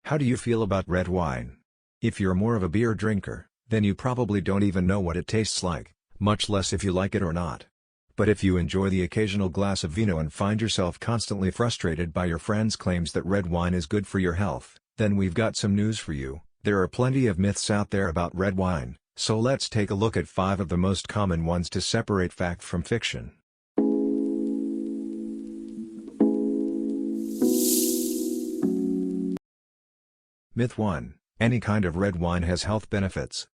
How do you feel about red wine? If you're more of a beer drinker, then you probably don't even know what it tastes like, much less if you like it or not. But if you enjoy the occasional glass of vino and find yourself constantly frustrated by your friends' claims that red wine is good for your health, then we've got some news for you. There are plenty of myths out there about red wine, so let's take a look at 5 of the most common ones to separate fact from fiction. Myth 1: Any kind of red wine has health benefits.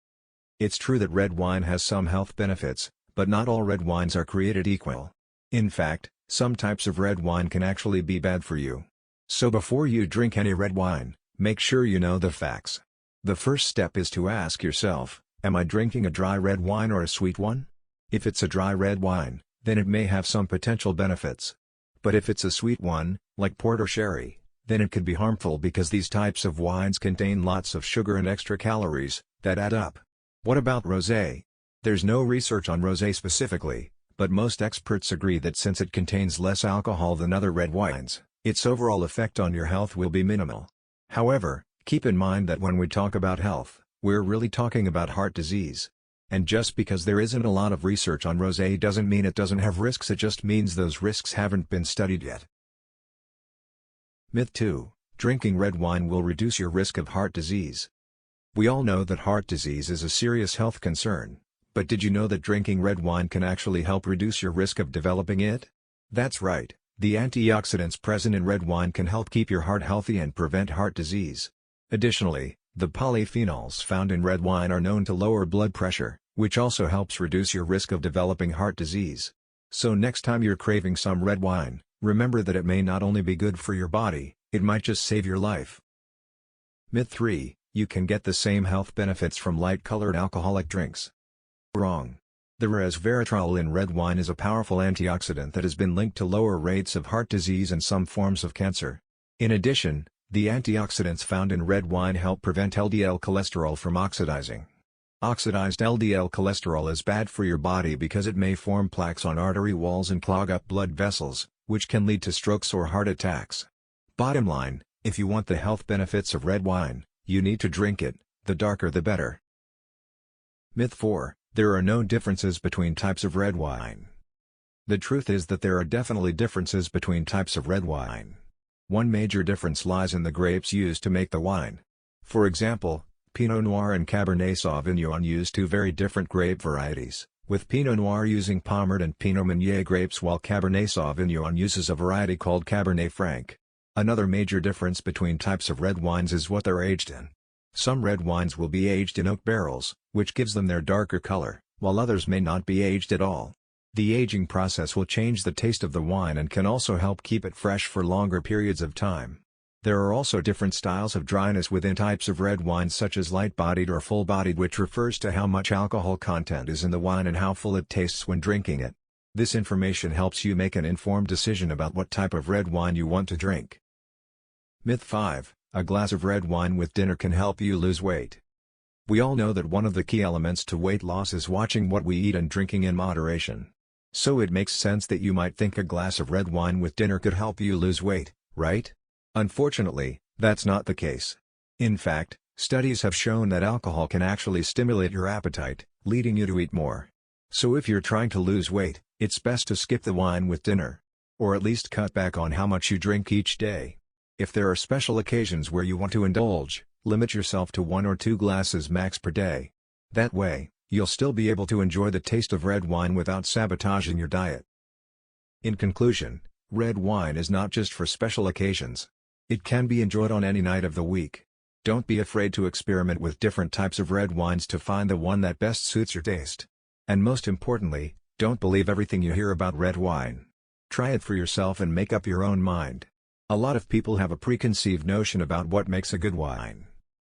It's true that red wine has some health benefits, but not all red wines are created equal. In fact, some types of red wine can actually be bad for you. So before you drink any red wine, make sure you know the facts. The first step is to ask yourself, am I drinking a dry red wine or a sweet one? If it's a dry red wine, then it may have some potential benefits. But if it's a sweet one, like port or sherry, then it could be harmful because these types of wines contain lots of sugar and extra calories that add up. What about rosé? There's no research on rosé specifically, but most experts agree that since it contains less alcohol than other red wines, its overall effect on your health will be minimal. However, keep in mind that when we talk about health, we're really talking about heart disease. And just because there isn't a lot of research on rosé doesn't mean it doesn't have risks, it just means those risks haven't been studied yet. Myth 2: Drinking red wine will reduce your risk of heart disease. We all know that heart disease is a serious health concern, but did you know that drinking red wine can actually help reduce your risk of developing it? That's right, the antioxidants present in red wine can help keep your heart healthy and prevent heart disease. Additionally, the polyphenols found in red wine are known to lower blood pressure, which also helps reduce your risk of developing heart disease. So next time you're craving some red wine, remember that it may not only be good for your body, it might just save your life. Myth 3: You can get the same health benefits from light-colored alcoholic drinks. Wrong. The resveratrol in red wine is a powerful antioxidant that has been linked to lower rates of heart disease and some forms of cancer. In addition, the antioxidants found in red wine help prevent LDL cholesterol from oxidizing. Oxidized LDL cholesterol is bad for your body because it may form plaques on artery walls and clog up blood vessels, which can lead to strokes or heart attacks. Bottom line, if you want the health benefits of red wine, you need to drink it, the darker the better. Myth 4: There are no differences between types of red wine. The truth is that there are definitely differences between types of red wine. One major difference lies in the grapes used to make the wine. For example, Pinot Noir and Cabernet Sauvignon use two very different grape varieties, with Pinot Noir using Pommard and Pinot Meunier grapes while Cabernet Sauvignon uses a variety called Cabernet Franc. Another major difference between types of red wines is what they're aged in. Some red wines will be aged in oak barrels, which gives them their darker color, while others may not be aged at all. The aging process will change the taste of the wine and can also help keep it fresh for longer periods of time. There are also different styles of dryness within types of red wines, such as light-bodied or full-bodied, which refers to how much alcohol content is in the wine and how full it tastes when drinking it. This information helps you make an informed decision about what type of red wine you want to drink. Myth 5: A glass of red wine with dinner can help you lose weight. We all know that one of the key elements to weight loss is watching what we eat and drinking in moderation. So it makes sense that you might think a glass of red wine with dinner could help you lose weight, right? Unfortunately, that's not the case. In fact, studies have shown that alcohol can actually stimulate your appetite, leading you to eat more. So if you're trying to lose weight, it's best to skip the wine with dinner. Or at least cut back on how much you drink each day. If there are special occasions where you want to indulge, limit yourself to 1 or 2 glasses max per day. That way, you'll still be able to enjoy the taste of red wine without sabotaging your diet. In conclusion, red wine is not just for special occasions. It can be enjoyed on any night of the week. Don't be afraid to experiment with different types of red wines to find the one that best suits your taste. And most importantly, don't believe everything you hear about red wine. Try it for yourself and make up your own mind. A lot of people have a preconceived notion about what makes a good wine.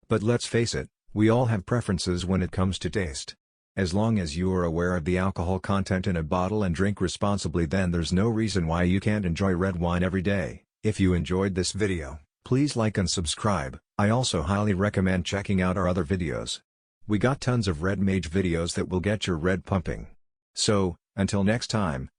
But let's face it, we all have preferences when it comes to taste. As long as you are aware of the alcohol content in a bottle and drink responsibly, then there's no reason why you can't enjoy red wine every day. If you enjoyed this video, please like and subscribe. I also highly recommend checking out our other videos. We got tons of red mage videos that will get your red pumping. So, until next time,